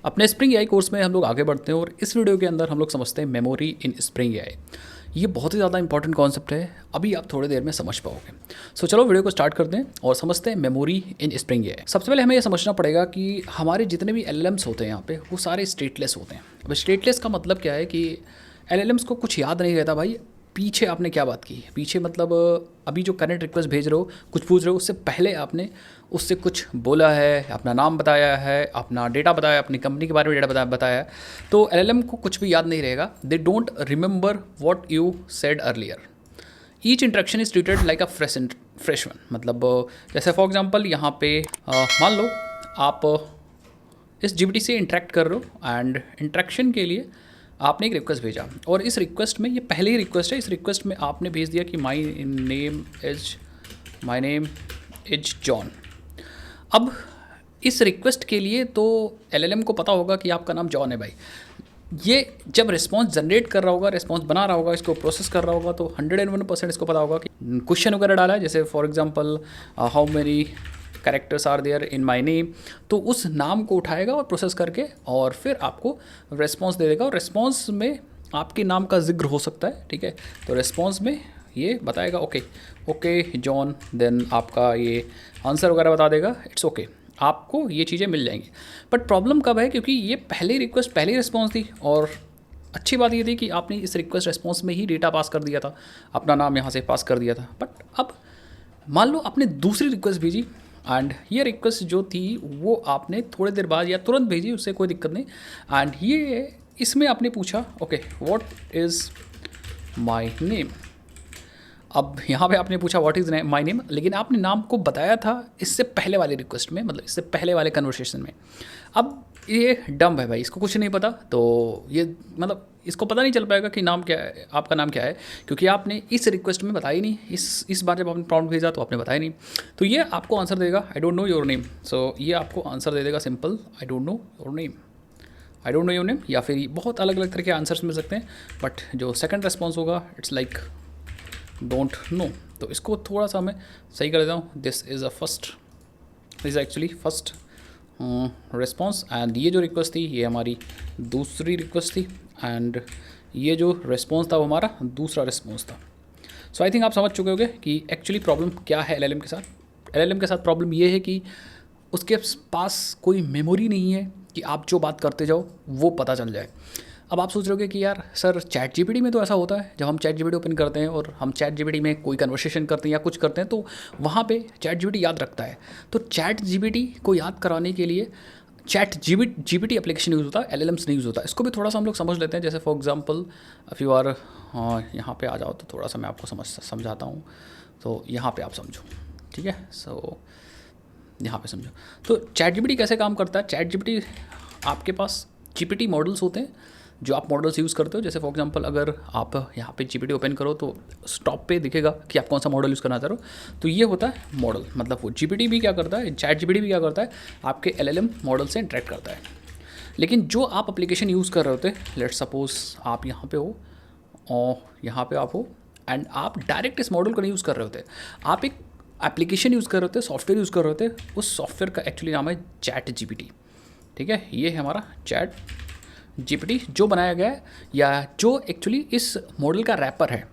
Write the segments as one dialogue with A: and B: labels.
A: अपने spring AI course में हम लोग आगे बढ़ते हैं और इस वीडियो के अंदर हम लोग समझते हैं मेमोरी इन स्प्रिंग एआई। ये बहुत ही ज़्यादा इंपॉर्टेंट कॉन्सेप्ट है, अभी आप थोड़ी देर में समझ पाओगे। चलो वीडियो को स्टार्ट करते हैं और समझते हैं मेमोरी इन स्प्रिंग एआई। सबसे पहले हमें ये समझना पड़ेगा कि हमारे जितने भी एलएलएम्स होते हैं यहाँ पे वो सारे स्टेटलेस होते हैं। अब स्टेटलेस का मतलब क्या है कि एलएलएम्स को कुछ याद नहीं रहता भाई पीछे आपने क्या बात की। पीछे मतलब अभी जो करंट रिक्वेस्ट भेज रहे हो, कुछ पूछ रहे हो, उससे पहले आपने उससे कुछ बोला है, अपना नाम बताया है, अपना डेटा बताया, अपनी कंपनी के बारे में डेटा बताया है। तो एलएलएम को कुछ भी याद नहीं रहेगा। They don't remember what you said earlier. Each interaction is treated like a fresh one. मतलब जैसे फॉर एग्जांपल यहाँ पे मान लो आप इस जीपीटी से इंटरेक्ट कर रहे हो एंड इंट्रैक्शन के लिए आपने एक रिक्वेस्ट भेजा और इस रिक्वेस्ट में, ये पहली रिक्वेस्ट है, इस रिक्वेस्ट में आपने भेज दिया कि माई नेम इज जॉन। अब इस रिक्वेस्ट के लिए तो एलएलएम को पता होगा कि आपका नाम जॉन है भाई। ये जब रिस्पॉन्स जनरेट कर रहा होगा, रिस्पॉन्स बना रहा होगा, इसको प्रोसेस कर रहा होगा, तो 101% इसको पता होगा कि क्वेश्चन वगैरह डाला है, जैसे for example how many characters are there in my name, तो उस नाम को उठाएगा और प्रोसेस करके और फिर आपको रिस्पॉन्स दे देगा। और रिस्पॉन्स में आपके नाम का जिक्र हो सकता है, ठीक है। तो रिस्पॉन्स में ये बताएगा ओके जॉन, देन आपका ये आंसर वगैरह बता देगा, इट्स ओके, आपको ये चीज़ें मिल जाएंगी। बट प्रॉब्लम कब है, क्योंकि ये पहली रिक्वेस्ट पहली रिस्पॉन्स थी और अच्छी बात ये थी कि आपने इस रिक्वेस्ट रिस्पॉन्स में ही डेटा पास कर दिया था, अपना नाम यहाँ से पास कर दिया था। बट अब मान लो आपने दूसरी रिक्वेस्ट भेजी एंड ये रिक्वेस्ट जो थी वो आपने थोड़ी देर बाद या तुरंत भेजी, उससे कोई दिक्कत नहीं। एंड ये इसमें आपने पूछा okay what is my name. अब यहाँ पे आपने पूछा व्हाट इज़ माय नेम, लेकिन आपने नाम को बताया था इससे पहले वाले रिक्वेस्ट में, मतलब इससे पहले वाले कन्वर्सेशन में। अब ये डम्ब है भाई, इसको कुछ नहीं पता, तो ये मतलब इसको पता नहीं चल पाएगा कि नाम क्या है, आपका नाम क्या है, क्योंकि आपने इस रिक्वेस्ट में बताया ही नहीं। इस बार जब आपने प्रॉम्प्ट भेजा तो आपने बताया नहीं, तो ये आपको आंसर देगा I don't know your name. So ये आपको आंसर दे देगा simple I don't know your name, I don't know your name. या फिर बहुत अलग अलग तरह के आंसर्स मिल सकते हैं, बट जो सेकंड रेस्पॉन्स होगा इट्स लाइक डोंट नो। तो इसको थोड़ा सा मैं सही कर देता हूँ, this is actually first response. And ये जो रिक्वेस्ट थी ये हमारी दूसरी रिक्वेस्ट थी एंड ये जो रिस्पॉन्स था वो हमारा दूसरा रिस्पॉन्स था। सो आई थिंक आप समझ चुके होंगे कि एक्चुअली प्रॉब्लम क्या है एलएलएम के साथ। एलएलएम के साथ प्रॉब्लम ये है कि उसके पास कोई मेमोरी नहीं है कि आप जो बात करते जाओ वो पता चल जाए। अब आप सोच रहे होगे कि यार सर चैट जीपीटी में तो ऐसा होता है, जब हम चैट जीपीटी ओपन करते हैं और हम चैट जीपीटी में कोई कन्वर्सेशन करते हैं या कुछ करते हैं तो वहाँ पे चैट जीपीटी याद रखता है। तो चैट जीपीटी को याद कराने के लिए चैट जीपीटी एप्लीकेशन यूज़ होता है, एलएलएम्स नहीं यूज़ होता। इसको भी थोड़ा सा हम लोग समझ लेते हैं। जैसे for example if you are यहाँ पे आ जाओ तो थोड़ा सा मैं आपको समझाता हूँ। तो यहाँ पे आप समझो, ठीक है। सो यहाँ पे समझो तो चैट जीपीटी कैसे काम करता है। चैट जीपीटी आपके पास जीपीटी मॉडल्स होते हैं जो आप मॉडल्स यूज़ करते हो। जैसे फॉर एग्जांपल अगर आप यहाँ पे जीपीटी ओपन करो तो स्टॉप पे दिखेगा कि आप कौन सा मॉडल यूज़ करना चाह रहे हो। तो ये होता है मॉडल, मतलब वो जीपीटी भी क्या करता है, चैट जीपीटी भी क्या करता है, आपके एलएलएम मॉडल से इंटरेक्ट करता है। लेकिन जो आप एप्लीकेशन यूज़ कर रहे होते, लेट सपोज आप यहाँ पे हो और यहाँ पे आप हो एंड आप डायरेक्ट इस मॉडल को नहीं यूज़ कर रहे होते, आप एक एप्लीकेशन यूज़ कर रहे होते, सॉफ्टवेयर यूज़ कर रहे होते। उस सॉफ्टवेयर का एक्चुअली नाम है चैट जीपीटी, ठीक है। ये है हमारा चैट जीपीटी जो बनाया गया है या जो एक्चुअली इस मॉडल का रैपर है।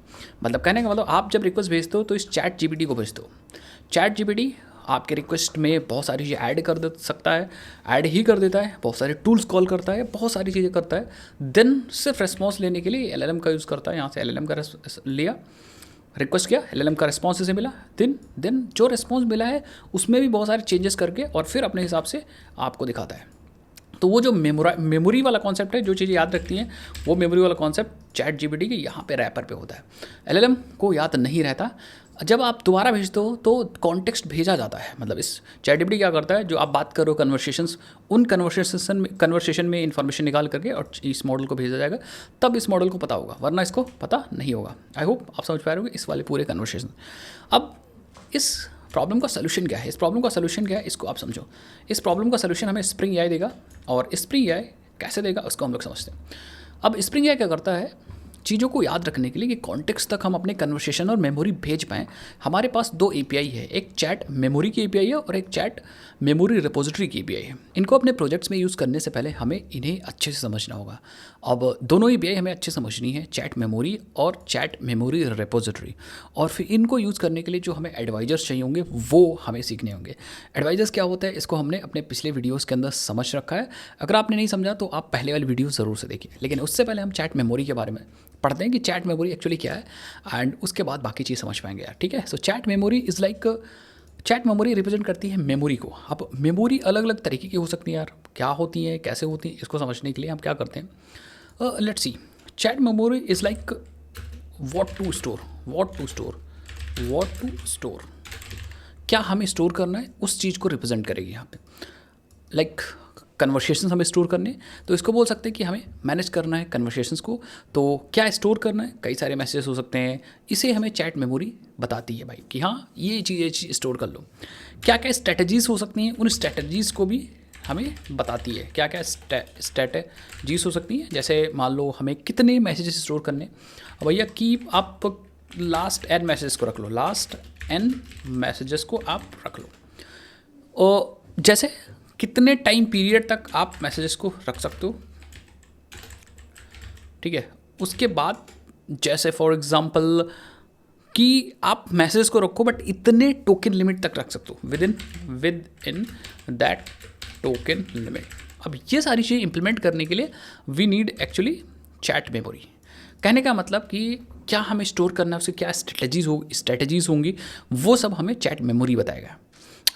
A: मतलब कहने का मतलब आप जब रिक्वेस्ट भेजते हो तो इस चैट जीपीटी को भेजते हो। चैट जीपीटी आपके रिक्वेस्ट में बहुत सारी चीज़ें ऐड कर दे सकता है, ऐड ही कर देता है, बहुत सारे टूल्स कॉल करता है, बहुत सारी चीज़ें करता है। देन सिर्फ रिस्पॉन्स लेने के लिए एलएलएम का यूज़ करता है। यहाँ से एलएलएम का लिया, रिक्वेस्ट किया, एलएलएम का रिस्पॉन्स इसे मिला, देन जो रिस्पॉन्स मिला है उसमें भी बहुत सारे चेंजेस करके और फिर अपने हिसाब से आपको दिखाता है। तो वो जो मेमोरी वाला कॉन्सेप्ट है, जो चीज़ें याद रखती हैं, वो मेमोरी वाला कॉन्सेप्ट चैट जीपीटी के यहाँ पे रैपर पे होता है। एलएलएम को याद नहीं रहता। जब आप दोबारा भेजते हो तो कॉन्टेक्स्ट भेजा जाता है। मतलब इस चैट जीपीटी क्या करता है, जो आप बात करो कन्वर्सेशंस, उन कन्वर्सेशन में इन्फॉर्मेशन निकाल करके और इस मॉडल को भेजा जाएगा, तब इस मॉडल को पता होगा, वरना इसको पता नहीं होगा। आई होप आप समझ पा रहे होगे इस वाले पूरे कन्वर्सेशन। अब इस प्रॉब्लम का सलूशन क्या है, इस प्रॉब्लम का सलूशन क्या है, इसको आप समझो। इस प्रॉब्लम का सलूशन हमें स्प्रिंग एआई देगा और स्प्रिंग एआई कैसे देगा उसको हम लोग समझते हैं। अब स्प्रिंग एआई क्या करता है, चीज़ों को याद रखने के लिए कि कॉन्टेक्स्ट तक हम अपने कन्वर्सेशन और मेमोरी भेज पाएँ, हमारे पास दो एपीआई है, एक चैट मेमोरी की एपीआई है और एक चैट मेमोरी रिपोजिटरी की एपीआई है। इनको अपने प्रोजेक्ट्स में यूज़ करने से पहले हमें इन्हें अच्छे से समझना होगा। अब दोनों एपीआई हमें अच्छे समझनी है, चैट मेमोरी और चैट मेमोरी रिपोजिटरी, और फिर इनको यूज़ करने के लिए जो हमें एडवाइजर्स चाहिए होंगे वो हमें सीखने होंगे। एडवाइजर्स क्या होता है, इसको हमने अपने पिछले वीडियोज़ के अंदर समझ रखा है। अगर आपने नहीं समझा तो आप पहले वाली वीडियो ज़रूर से देखिए, लेकिन उससे पहले हम चैट मेमोरी के बारे में पढ़ते हैं कि चैट मेमोरी एक्चुअली क्या है एंड उसके बाद बाकी चीज़ समझ पाएंगे यार, ठीक है। So chat memory is like, chat memory represent करती है मेमोरी को। अब मेमोरी अलग अलग तरीके की हो सकती है यार, क्या होती हैं, कैसे होती हैं, इसको समझने के लिए हम क्या करते हैं, let's see. Chat memory is like what to store, क्या हमें स्टोर करना है उस चीज़ को रिप्रेजेंट करेगी यहाँ पे। लाइक कन्वर्सेशंस हमें स्टोर करने, तो इसको बोल सकते हैं कि हमें मैनेज करना है कन्वर्सेशंस को, तो क्या स्टोर करना है, कई सारे मैसेजेस हो सकते हैं, इसे हमें चैट मेमोरी बताती है भाई कि हाँ ये चीज़ स्टोर कर लो। क्या क्या स्ट्रैटेजीज़ हो सकती हैं, उन स्ट्रैटेजीज़ को भी हमें बताती है। क्या क्या स्ट्रैटेजीज़ हो सकती हैं, जैसे मान लो हमें कितने मैसेजेस स्टोर करने, भैया कीप आप लास्ट एन मैसेजेस को रख लो, लास्ट एन मैसेजेस को आप रख लो, और जैसे कितने टाइम पीरियड तक आप मैसेजेस को रख सकते हो, ठीक है। उसके बाद जैसे फॉर एग्जांपल कि आप मैसेजेस को रखो बट इतने टोकन लिमिट तक रख सकते हो, within that token limit. अब ये सारी चीज़ें इंप्लीमेंट करने के लिए we need actually chat memory. कहने का मतलब कि क्या हमें स्टोर करना है, उसकी क्या स्ट्रेटजीज़ होंगी, वो सब हमें चैट मेमोरी बताएगा।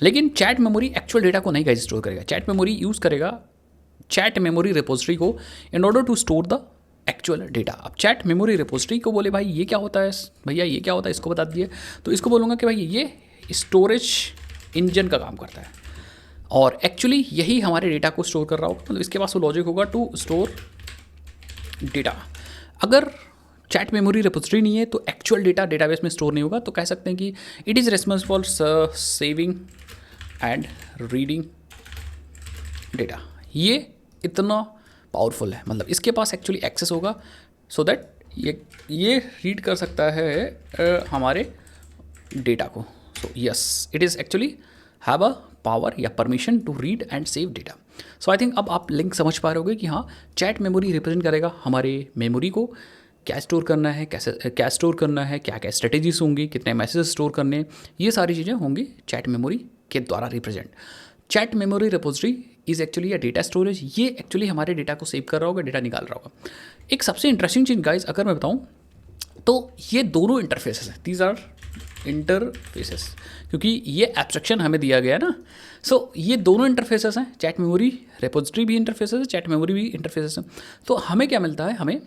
A: लेकिन चैट मेमोरी एक्चुअल डेटा को नहीं गाइस स्टोर करेगा, चैट मेमोरी यूज़ करेगा चैट मेमोरी रिपोजिटरी को in order to store the actual data. अब चैट मेमोरी रिपोजिटरी को बोले भाई ये क्या होता है, भैया ये क्या होता है, इसको बता दिए, तो इसको बोलूँगा कि भाई ये स्टोरेज इंजन का काम करता है और एक्चुअली यही हमारे डेटा को स्टोर कर रहा होगा, मतलब इसके पास वो लॉजिक होगा टू स्टोर डेटा। अगर चैट मेमोरी रिपोजिटरी नहीं है तो एक्चुअल डेटा डेटाबेस में स्टोर नहीं होगा, तो कह सकते हैं कि it is responsible for saving and reading data. ये इतना पावरफुल है, मतलब इसके पास एक्चुअली एक्सेस होगा सो दैट ये रीड कर सकता है हमारे डेटा को। So yes, it is actually have a power या permission to read and save data. So I think अब आप लिंक समझ पा रहे होगे कि हाँ, चैट मेमोरी रिप्रेजेंट करेगा हमारे मेमोरी को, क्या स्टोर करना है, कैसे क्या स्टोर करना है, क्या क्या स्ट्रेटेजीज होंगी, कितने मैसेजेस स्टोर करने, ये सारी चीज़ें होंगी चैट मेमोरी के द्वारा represent. Chat memory repository is actually या डेटा स्टोरेज, ये एक्चुअली हमारे डेटा को सेव कर रहा होगा, डेटा निकाल रहा होगा। एक सबसे इंटरेस्टिंग चीज़ गाइज अगर मैं बताऊँ तो ये दोनों इंटरफेसेस हैं, दीज आर इंटरफेसेस, क्योंकि ये एब्स्ट्रक्शन हमें दिया गया है ना। सो ये दोनों इंटरफेसेस हैं, चैट मेमोरी रिपोजिटरी भी इंटरफेसेस है, चैट मेमोरी भी इंटरफेसेस है। तो हमें क्या मिलता है, हमें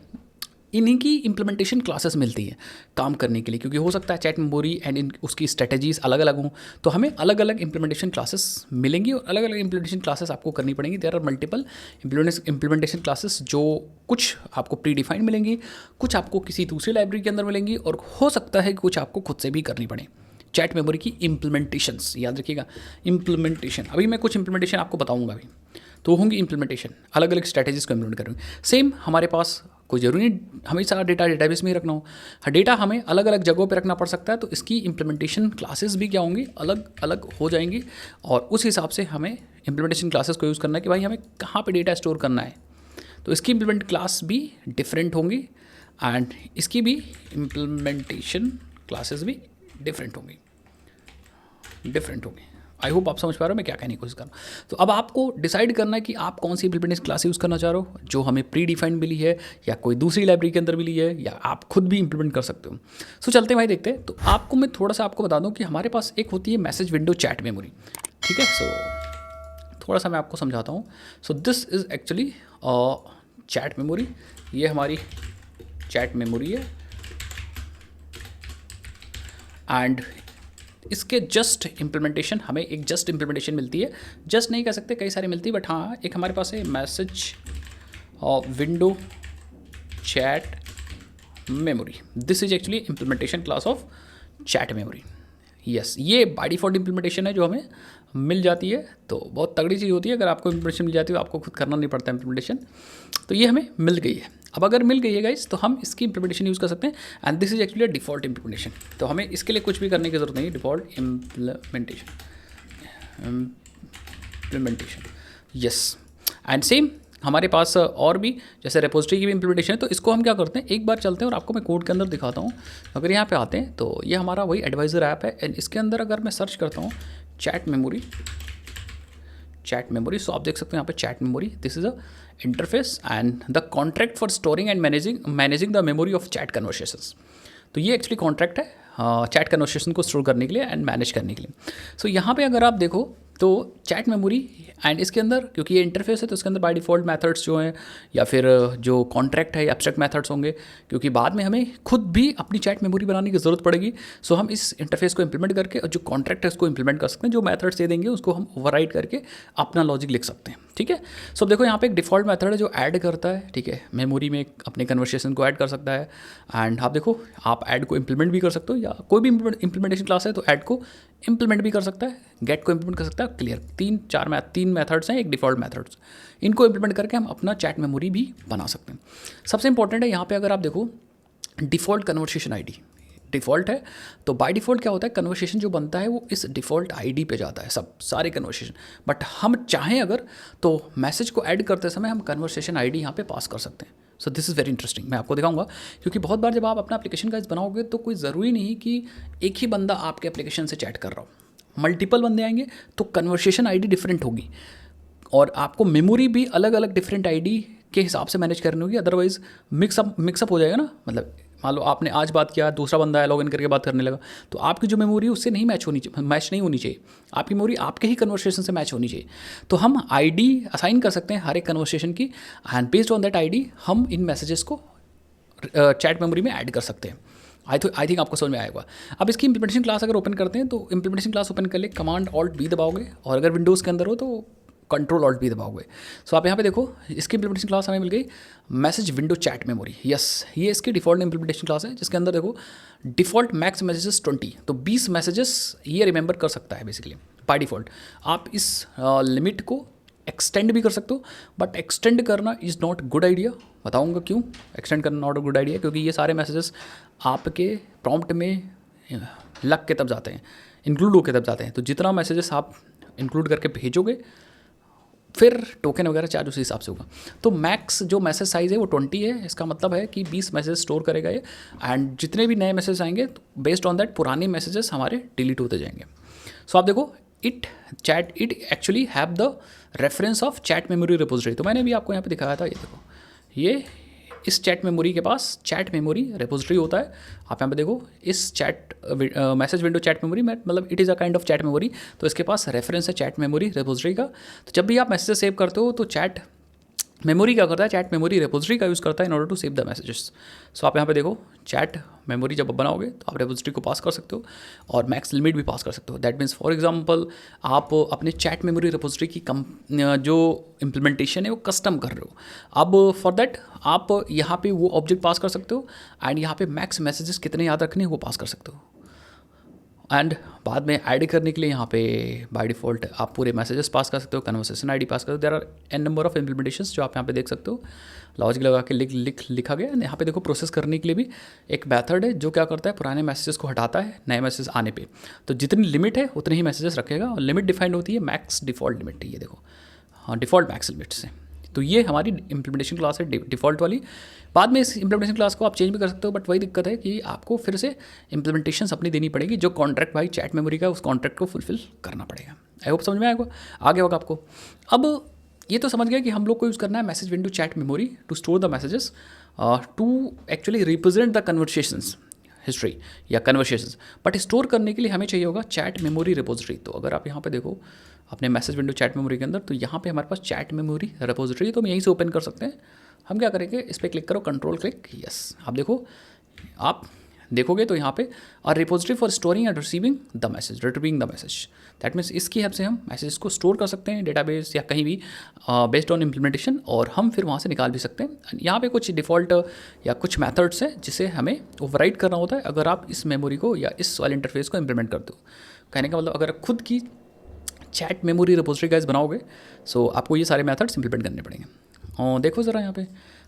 A: इन्हीं की इम्प्लीमेंटेशन क्लासेस मिलती हैं काम करने के लिए, क्योंकि हो सकता है चैट मेमोरी एंड उसकी स्ट्रेटजीज अलग अलग हों, तो हमें अलग अलग इम्प्लीमेंटेशन क्लासेस मिलेंगी और अलग अलग इम्प्लीमेंटेशन क्लासेस आपको करनी पड़ेंगी। There are multiple implementation classes, जो कुछ आपको प्री डिफाइंड मिलेंगी, कुछ आपको किसी दूसरी लाइब्रेरी के अंदर मिलेंगी, और हो सकता है कि कुछ आपको खुद से भी करनी पड़े। चैट मेमोरी की इम्प्लीमेंटेशंस याद रखिएगा, इम्प्लीमेंटेशन, अभी मैं कुछ इम्प्लीमेंटेशन आपको बताऊँगा अभी, तो होंगी इम्प्लीमेंटेशन, अलग अलग स्ट्रैटेजीज को इम्प्लीमेंट करेंगे। सेम हमारे पास कोई ज़रूरी नहीं हमेशा डेटा डेटाबेस में ही रखना हो, डेटा हमें अलग अलग जगहों पे रखना पड़ सकता है, तो इसकी इम्प्लीमेंटेशन क्लासेस भी क्या होंगी, अलग अलग हो जाएंगी, और उस हिसाब से हमें इम्प्लीमेंटेशन क्लासेस को यूज़ करना है कि भाई हमें कहाँ पे डेटा स्टोर करना है, तो इसकी इम्प्लीमेंट क्लास भी डिफरेंट होंगी एंड इसकी भी इम्प्लीमेंटेशन क्लासेस भी डिफरेंट होंगी। आई होप आप समझ पा रहे हो मैं क्या कहने की कोशिश कर रहा हूँ। तो अब आपको डिसाइड करना है कि आप कौन सी इम्प्लीमेंटेशन क्लास यूज़ करना चाह रहे हो, जो हमें प्री डिफाइंड मिली है या कोई दूसरी लाइब्रेरी के अंदर मिली है, या आप खुद भी इम्प्लीमेंट कर सकते हो। सो चलते हैं भाई देखते हैं। तो आपको मैं थोड़ा सा आपको बता दूँ कि हमारे पास एक होती है मैसेज विंडो चैट मेमोरी, ठीक है। सो थोड़ा सा मैं आपको समझाता हूँ। So this is actually chat memory, ये हमारी चैट मेमोरी है एंड इसके जस्ट इम्प्लीमेंटेशन, हमें एक जस्ट इम्प्लीमेंटेशन मिलती है, जस्ट नहीं कह सकते, कई सारी मिलती है, बट हाँ एक हमारे पास है message window chat memory. This is actually implementation class of chat memory. Yes, ये बाय डिफॉल्ट इम्प्लीमेंटेशन है जो हमें मिल जाती है, तो बहुत तगड़ी चीज़ होती है। अगर आपको इम्प्लीमेंटेशन मिल जाती है तो आपको खुद करना नहीं पड़ता इम्प्लीमेंटेशन, तो ये हमें मिल गई है। अब अगर मिल गई है गाइस तो हम इसकी इंप्लीमेंटेशन यूज़ कर सकते हैं and this is actually a default implementation. तो हमें इसके लिए कुछ भी करने की ज़रूरत नहीं है, default implementation yes. And same हमारे पास और भी जैसे रेपोजिटरी की भी इंप्लीमेंटेशन है। तो इसको हम क्या करते हैं, एक बार चलते हैं और आपको मैं कोड के अंदर दिखाता हूँ। अगर यहाँ पे आते हैं तो ये हमारा वही एडवाइज़र ऐप है एंड इसके अंदर अगर मैं सर्च करता हूँ चैट मेमोरी, सो आप देख सकते हो यहाँ पे chat memory, this is a interface and the contract for storing and managing the memory of chat conversations. तो ये एक्चुअली कॉन्ट्रैक्ट है चैट कन्वर्सेशन को स्टोर करने के लिए एंड मैनेज करने के लिए। सो यहाँ पे अगर आप देखो तो चैट मेमोरी एंड इसके अंदर क्योंकि ये इंटरफेस है तो इसके अंदर बाय डिफ़ॉल्ट मेथड्स जो हैं या फिर जो कॉन्ट्रैक्ट है एब्स्ट्रैक्ट मेथड्स होंगे, क्योंकि बाद में हमें खुद भी अपनी चैट मेमोरी बनाने की ज़रूरत पड़ेगी। सो हम इस इंटरफेस को इंप्लीमेंट करके और जो कॉन्ट्रैक्ट है उसको इंप्लीमेंट कर सकते हैं, जो मेथड्स दे देंगे उसको हम ओवरराइड करके अपना लॉजिक लिख सकते हैं। ठीक है, सो देखो यहाँ पे एक डिफ़ॉल्ट मेथड है जो ऐड करता है, ठीक है, मेमोरी में अपने कन्वर्सेशन को ऐड कर सकता है एंड आप देखो आप ऐड को इंप्लीमेंट भी कर सकते हो या कोई भी इंप्लीमेंटेशन क्लास है तो ऐड को इंप्लीमेंट भी कर सकता है, गेट को इंप्लीमेंट कर सकता है। क्लियर, तीन मेथड्स हैं, एक डिफ़ॉल्ट मेथड्स, इनको इंप्लीमेंट करके हम अपना चैट मेमोरी भी बना सकते हैं। सबसे इंपॉर्टेंट है यहाँ पे अगर आप देखो डिफ़ॉल्ट कन्वर्सेशन आईडी डिफ़ॉल्ट है तो बाय डिफ़ॉल्ट क्या होता है, कन्वर्सेशन जो बनता है वो इस डिफ़ॉल्ट आईडी पे जाता है, सारे कन्वर्सेशन। बट हम चाहें अगर तो मैसेज को ऐड करते समय हम कन्वर्सेशन आईडी यहाँ पे पास कर सकते हैं। So this is very interesting, मैं आपको दिखाऊंगा, क्योंकि बहुत बार जब आप अपना एप्लीकेशन गाइस बनाओगे तो कोई ज़रूरी नहीं कि एक ही बंदा आपके एप्लीकेशन से चैट कर रहा हो, मल्टीपल बंदे आएंगे तो कन्वर्सेशन आईडी डिफरेंट होगी और आपको मेमोरी भी अलग अलग डिफरेंट आईडी के हिसाब से मैनेज करनी होगी, अदरवाइज मिक्सअप हो जाएगा ना। मतलब मान लो आपने आज बात किया, दूसरा बंदा है लॉगिन करके बात करने लगा, तो आपकी जो मेमोरी है उससे नहीं मैच नहीं होनी चाहिए, आपकी मेमोरी आपके ही कन्वर्सेशन से मैच होनी चाहिए। तो हम आईडी असाइन कर सकते हैं हर एक कन्वर्सेशन की and based on that ID हम इन मैसेजेस को चैट मेमोरी में ऐड कर सकते हैं। आई थिंक आपको समझ में आएगा। अब इसकी इंप्लीमेंटेशन क्लास अगर ओपन करते हैं तो इंप्लीमेंटेशन क्लास ओपन कर ले कमांड ऑल्ट बी दबाओगे और अगर विंडोज़ के अंदर हो तो कंट्रोल ऑल्ट बी दबाओगे। सो आप यहाँ पे देखो इसकी इंप्लीमेंटेशन क्लास हमें मिल गई message window chat memory. Yes, ये इसकी डिफ़ॉल्ट इंप्लीमेंटेशन क्लास है जिसके अंदर देखो डिफ़ॉल्ट मैक्स मैसेजेस 20, तो 20 मैसेजेस ये रिमेंबर कर सकता है बेसिकली बाय डिफ़ॉल्ट। आप इस लिमिट को एक्सटेंड भी कर सकते हो, बट एक्सटेंड करना इज़ नॉट गुड आइडिया। बताऊंगा क्यों एक्सटेंड करना नॉट अ गुड आइडिया, क्योंकि ये सारे मैसेजेस आपके प्रॉम्प्ट में लग के तब जाते हैं, इंक्लूड होकर तब जाते हैं। तो जितना मैसेजेस आप इंक्लूड करके भेजोगे फिर टोकन वगैरह चार्ज उसी हिसाब से होगा। तो मैक्स जो मैसेज साइज़ है वो 20 है, इसका मतलब है कि 20 मैसेज स्टोर करेगा ये एंड जितने भी नए मैसेज आएंगे बेस्ड ऑन दैट पुराने मैसेजेस हमारे डिलीट होते जाएंगे। सो आप देखो it actually have the reference of chat memory repository. तो मैंने भी आपको यहाँ पे दिखाया था, ये देखो ये इस चैट मेमोरी के पास चैट मेमोरी रिपोजिटरी होता है। आप यहाँ पे देखो इस chat message window chat memory में मतलब it is a kind of chat memory, तो इसके पास रेफरेंस है चैट मेमोरी रिपोजिटरी का। तो जब भी आप मैसेज सेव करते हो तो चैट मेमोरी क्या करता है, चैट मेमोरी रिपोजिटरी का यूज़ करता है in order to save the messages. So आप यहाँ पे देखो चैट मेमोरी जब बनाओगे तो आप रिपोजिटरी को पास कर सकते हो और मैक्स लिमिट भी पास कर सकते हो। दैट मीन्स फॉर एग्जांपल आप अपने चैट मेमोरी रिपोजिटरी की जो इम्प्लीमेंटेशन है वो कस्टम कर रहे हो। अब फॉर दैट आप यहाँ पे वो ऑब्जेक्ट पास कर सकते हो एंड यहाँ पे मैक्स मैसेजेस कितने याद रखने हैं वो पास कर सकते हो एंड बाद में ऐड करने के लिए यहाँ पे बाय डिफ़ॉल्ट आप पूरे मैसेजेस पास कर सकते हो, कन्वर्सेशन आईडी पास कर सकते हो। There are n number of implementations जो आप यहाँ पे देख सकते हो, लॉजिक लगा के लिखा गया। यहाँ पे देखो प्रोसेस करने के लिए भी एक मेथड है जो क्या करता है पुराने मैसेजेस को हटाता है नए मैसेज आने पे। तो जितनी लिमिट है उतने ही मैसेजेस रखेगा और लिमिट डिफाइंड होती है मैक्स डिफ़ॉल्ट लिमिट, ये देखो हाँ डिफ़ॉल्ट मैक्स लिमिट से। तो ये हमारी इंप्लीमेंटेशन क्लास है डिफ़ॉल्ट वाली। बाद में इस इंप्लीमेंटेशन क्लास को आप चेंज भी कर सकते हो, बट वही दिक्कत है कि आपको फिर से इंप्लीमेंटेशन अपनी देनी पड़ेगी, जो कॉन्ट्रैक्ट भाई चैट मेमोरी का उस कॉन्ट्रैक्ट को फुलफिल करना पड़ेगा। आई होप समझ में आगे होगा आपको। अब ये तो समझ गया कि हम लोग को यूज़ करना है message window chat memory to store the messages to actually represent the conversations history या कन्वर्सेशंस, बट स्टोर करने के लिए हमें चाहिए होगा चैट मेमोरी रिपोजिटरी। तो अगर आप यहाँ पे देखो अपने मैसेज विंडो चैट मेमोरी के अंदर, तो यहाँ पे हमारे पास चैट मेमोरी रिपोजिटरी, तो हम यहीं से ओपन कर सकते हैं। हम क्या करेंगे, इस पर क्लिक करो, कंट्रोल क्लिक, यस। आप देखोगे तो यहाँ पे और repository for storing and receiving the message, retrieving the message. That means इसकी हेल्प से हम मैसेज को स्टोर कर सकते हैं डेटाबेस या कहीं भी बेस्ड ऑन इम्प्लीमेंटेशन, और हम फिर वहाँ से निकाल भी सकते हैं। यहाँ पे कुछ डिफ़ॉल्ट या कुछ मेथड्स हैं जिसे हमें ओवरराइट करना होता है अगर आप इस मेमोरी को या इस वाले इंटरफेस को इम्प्लीमेंट करते हो। कहने का मतलब अगर खुद की चैट मेमोरी रिपोजिटरी गाइस बनाओगे सो आपको ये सारे मेथड्स इंप्लीमेंट करने पड़ेंगे। और देखो ज़रा यहाँ पे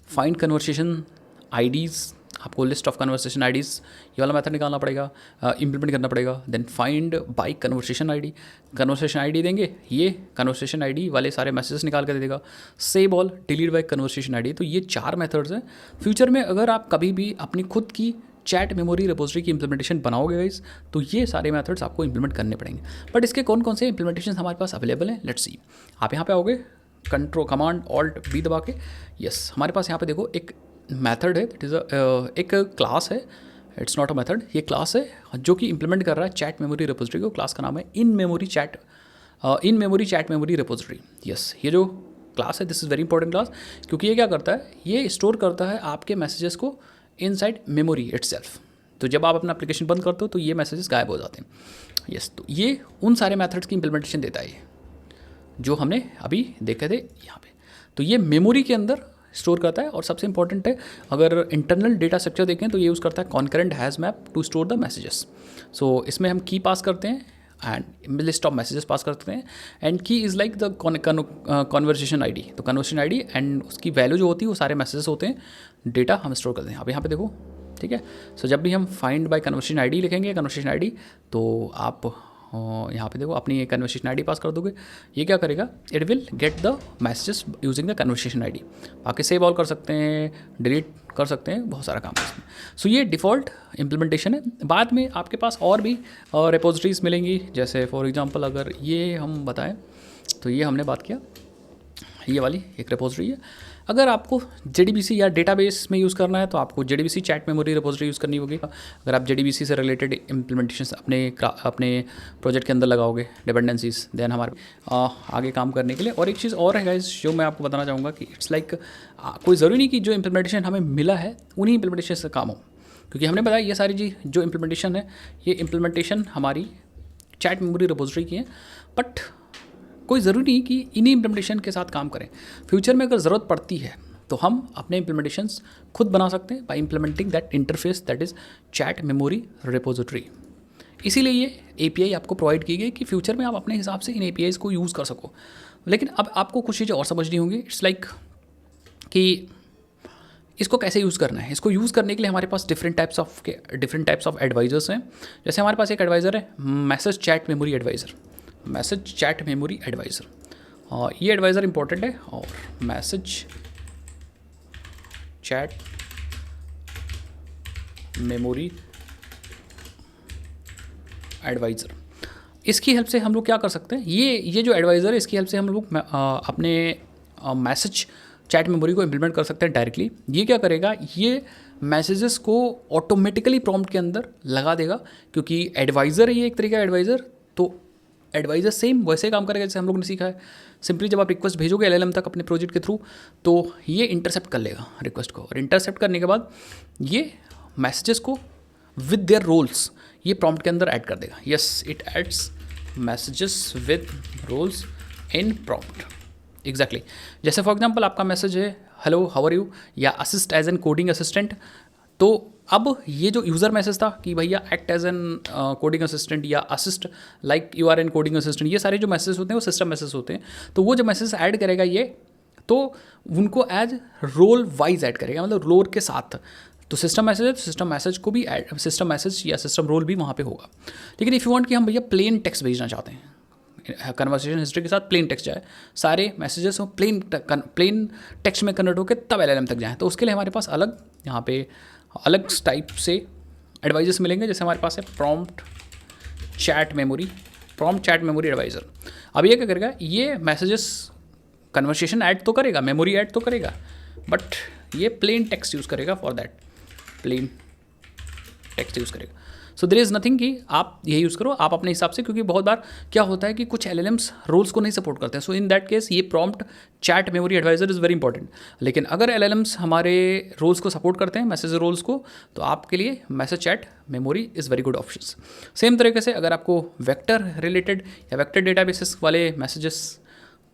A: फाइंड कन्वर्सेशन आईडीज़, आपको लिस्ट ऑफ कन्वर्सेशन आईडीज़ ये वाला मेथड निकालना पड़ेगा, इम्प्लीमेंट करना पड़ेगा। Then find by conversation ID देंगे, ये कन्वर्सेशन आईडी वाले सारे मैसेजेस निकाल कर दे देगा। Save all, delete by conversation ID. तो ये 4 मेथड्स हैं। फ्यूचर में अगर आप कभी भी अपनी खुद की चैट मेमोरी रिपोजिटरी की इंप्लीमेंटेशन बनाओगे गाइस, तो ये सारे मेथड्स आपको इंप्लीमेंट करने पड़ेंगे। बट इसके कौन कौन से इंप्लीमेंटेशन हमारे पास अवेलेबल हैं, लेट्स सी। आप यहाँ पे आओगे, कंट्रोल कमांड ऑल्ट बी दबा के, यस हमारे पास यहाँ पे देखो एक मेथड है, दैट इज़ एक क्लास है, इट्स नॉट अ मेथड, ये क्लास है जो कि इंप्लीमेंट कर रहा है चैट मेमोरी रिपोजिटरी को। क्लास का नाम है in memory chat memory repository. Yes, ये जो क्लास है this is very important class, क्योंकि ये क्या करता है, ये स्टोर करता है आपके मैसेजेस को इनसाइड मेमोरी इटसेल्फ। तो जब आप अपना एप्लीकेशन बंद करते हो तो ये मैसेजेस गायब हो जाते हैं। यस, तो ये उन सारे मेथड्स की इंप्लीमेंटेशन देता है जो हमने अभी देखे थे यहाँ पे। तो ये मेमोरी के अंदर स्टोर करता है। और सबसे इंपॉर्टेंट है, अगर इंटरनल डेटा स्ट्रक्चर देखें तो ये यूज़ करता है concurrent hash map to store the messages. So इसमें हम की पास करते हैं and list of messages pass करते हैं, and key is like the conversation ID. तो कन्वर्सेशन आईडी एंड उसकी वैल्यू जो होती है वो सारे मैसेजेस होते हैं, डेटा हम स्टोर करते हैं। अब यहाँ पे देखो, ठीक है। सो जब भी हम फाइंड बाय कन्वर्सेशन आईडी लिखेंगे, कन्वर्सेशन आईडी, तो आप यहाँ पे देखो अपनी कन्वर्सेशन आईडी पास कर दोगे, ये क्या करेगा, it will get the messages using the conversation ID. बाकी सेव ऑल कर सकते हैं, डिलीट कर सकते हैं, बहुत सारा काम है इसमें। सो ये डिफ़ॉल्ट इम्प्लीमेंटेशन है। बाद में आपके पास और भी रिपोजिटरीज मिलेंगी, जैसे फॉर एग्जांपल अगर ये हम बताएं तो ये हमने बात किया, ये वाली एक रिपोजिटरी है। अगर आपको JDBC या डेटाबेस में यूज़ करना है तो आपको JDBC chat memory repository use करनी होगी। अगर आप JDBC से रिलेटेड इम्प्लीमेंटेशन अपने प्रोजेक्ट के अंदर लगाओगे डिपेंडेंसीज, देन हमारे आगे काम करने के लिए। और एक चीज़ और है गाइस जो मैं आपको बताना चाहूँगा कि इट्स लाइक कोई ज़रूरी नहीं कि जो इम्प्लीमेंटेशन हमें मिला है उन्हीं इम्प्लीमेंटेशन से काम हो, क्योंकि हमने बताया ये सारी चीज़ जो इम्प्लीमेंटेशन है, ये इम्प्लीमेंटेशन हमारी चैट मेमोरी रिपोजिटरी की है। बट कोई ज़रूरी नहीं कि इन्हीं इम्प्लीमेंटेशन के साथ काम करें। फ्यूचर में अगर ज़रूरत पड़ती है तो हम अपने इम्प्लीमेंटेशंस खुद बना सकते हैं bye implementing that interface that is chat memory repository. इसीलिए ये API आपको प्रोवाइड की गई कि फ्यूचर में आप अपने हिसाब से इन APIs को यूज़ कर सको। लेकिन अब आपको कुछ चीज़ें और समझनी होंगी। इट्स लाइक कि इसको कैसे यूज़ करना है। इसको यूज़ करने के लिए हमारे पास डिफरेंट टाइप्स ऑफ एडवाइजर्स हैं। जैसे हमारे पास एक एडवाइज़र है message chat memory advisor, message chat memory advisor, और ये एडवाइज़र इंपॉर्टेंट है। और मैसेज चैट मेमोरी एडवाइज़र, इसकी हेल्प से हम लोग क्या कर सकते हैं, ये जो एडवाइज़र है इसकी हेल्प से हम लोग अपने मैसेज चैट मेमोरी को इम्प्लीमेंट कर सकते हैं डायरेक्टली। ये क्या करेगा, ये मैसेजेस को ऑटोमेटिकली प्रॉम्प्ट के अंदर लगा देगा, क्योंकि एडवाइज़र है ये एक तरीका एडवाइज़र। तो एडवाइज़र सेम वैसे काम करेगा जैसे हम लोग ने सीखा है। सिंपली जब आप रिक्वेस्ट भेजोगे LLM तक अपने प्रोजेक्ट के थ्रू, तो ये इंटरसेप्ट कर लेगा रिक्वेस्ट को, और इंटरसेप्ट करने के बाद ये मैसेजेस को विद देयर रोल्स ये प्रॉम्प्ट के अंदर ऐड कर देगा। Yes, it adds messages with roles in prompt. Exactly, जैसे फॉर एग्जाम्पल आपका मैसेज है हेलो हाउ आर यू, या assist as an coding assistant. तो अब ये जो यूज़र मैसेज था कि भैया act as an coding assistant या assist like you are an coding assistant, ये सारे जो मैसेज होते हैं वो सिस्टम मैसेज होते हैं। तो वो जो मैसेज ऐड करेगा ये, तो उनको एज रोल वाइज ऐड करेगा, मतलब रोल के साथ। तो सिस्टम मैसेज है तो सिस्टम मैसेज को भी ऐड, सिस्टम मैसेज या सिस्टम रोल भी वहाँ पे होगा। लेकिन इफ़ यू वांट कि हम भैया प्लेन टेक्स्ट भेजना चाहते हैं, कन्वर्सेशन हिस्ट्री के साथ प्लेन टेक्स्ट जाए, सारे मैसेजेस हो प्लेन टेक्स्ट में कन्वर्ट होकर तब LLM तक जाएँ, तो उसके लिए हमारे पास अलग यहाँ पे अलग टाइप से एडवाइजर्स मिलेंगे। जैसे हमारे पास है प्रॉम्प्ट चैट मेमोरी एडवाइज़र। अब ये क्या करेगा, ये मैसेजेस कन्वर्सेशन ऐड तो करेगा, मेमोरी ऐड तो करेगा, बट ये प्लेन टेक्स्ट यूज़ करेगा, for that plain text use करेगा। सो देयर इज़ नथिंग कि आप ये यूज़ करो आप अपने हिसाब से, क्योंकि बहुत बार क्या होता है कि कुछ LLMs रोल्स को नहीं सपोर्ट करते हैं। सो इन दैट केस ये prompt chat memory advisor is very important. लेकिन अगर LLMs हमारे रोल्स को सपोर्ट करते हैं, मैसेज रोल्स को, तो आपके लिए message chat memory is very good option. Same तरीके से अगर आपको वेक्टर रिलेटेड या वेक्टर डेटाबेसेस वाले मैसेजेस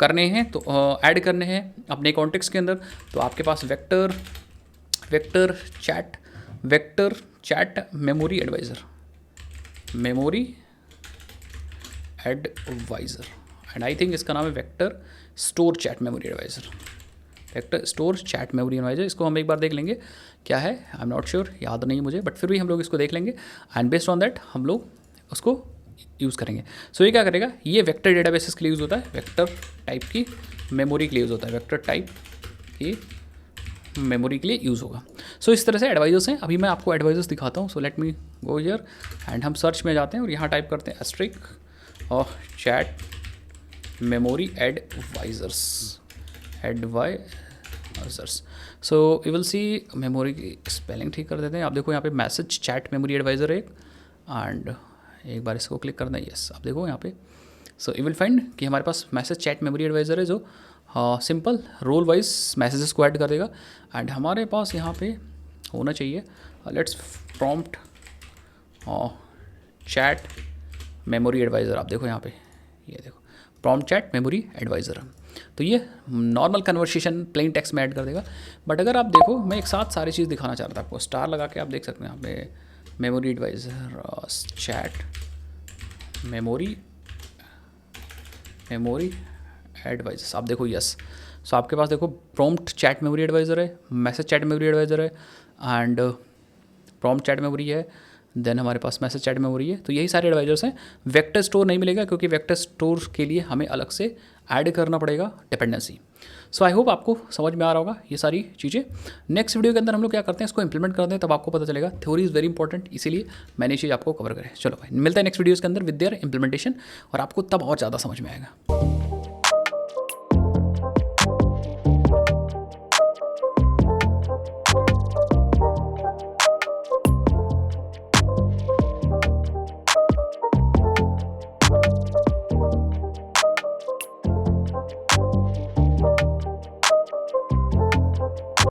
A: करने हैं, तो ऐड करने हैं अपने कॉन्टेक्स्ट के अंदर, तो आपके पास vector chat memory advisor and I think इसका नाम है vector store chat memory advisor. Vector store chat memory advisor, इसको हम एक बार देख लेंगे क्या है, आई एम नॉट श्योर, याद नहीं मुझे, बट फिर भी हम लोग इसको देख लेंगे एंड बेस्ड ऑन दैट हम लोग उसको यूज़ करेंगे। सो ये क्या करेगा, ये वेक्टर डेटाबेसेस के लिए यूज़ होता है, वेक्टर टाइप की मेमोरी के लिए यूज़ होता है, वेक्टर टाइप की मेमोरी के लिए यूज़ होगा। सो इस तरह से एडवाइजर्स हैं। अभी मैं आपको एडवाइजर्स दिखाता हूँ। So let me go here and हम सर्च में जाते हैं और यहाँ टाइप करते हैं एस्ट्रिक और chat memory advisors. So you will see, memory की स्पेलिंग ठीक कर देते हैं। आप देखो यहाँ पे मैसेज चैट मेमोरी एडवाइज़र है एक, एंड एक बार इसको क्लिक करना है, यस आप देखो यहाँ पे। सो यू विल फाइंड कि हमारे पास मैसेज चैट मेमोरी एडवाइज़र है जो सिंपल रोल वाइज मैसेजेस को ऐड कर देगा। एंड हमारे पास यहाँ पे होना चाहिए, let's prompt chat memory advisor. आप देखो यहाँ पे, ये देखो प्रॉम्प्ट चैट मेमोरी एडवाइज़र। तो ये नॉर्मल कन्वर्सेशन प्लेन टेक्स्ट में ऐड कर देगा। बट अगर आप देखो, मैं एक साथ सारी चीज़ दिखाना चाह रहा था आपको, स्टार लगा के आप देख सकते हैं यहाँ पे memory advisor chat memory advisors. आप देखो यस, सो आपके पास देखो प्रॉम्प्ट चैट मेमोरी एडवाइज़र है, मैसेज चैट मेमोरी एडवाइज़र है एंड प्रॉम्प्ट चैट मेमोरी है, देन हमारे पास मैसेज चैट मेमोरी है। तो यही सारे एडवाइजर्स हैं। वेक्टर स्टोर नहीं मिलेगा क्योंकि वेक्टर स्टोर के लिए हमें अलग से ऐड करना पड़ेगा डिपेंडेंसी। सो आई होप आपको समझ में आ रहा होगा ये सारी चीज़ें। नेक्स्ट वीडियो के अंदर हम लोग क्या करते हैं, इसको इंप्लीमेंट करते हैं, तब आपको पता चलेगा। थ्योरी इज़ वेरी इंपॉर्टेंट, इसीलिए मैंने चीज़ आपको कवर करें। चलो भाई, मिलता है नेक्स्ट वीडियोज़ के अंदर विद देयर इंप्लीमेंटेशन, और आपको तब और ज़्यादा समझ में आएगा।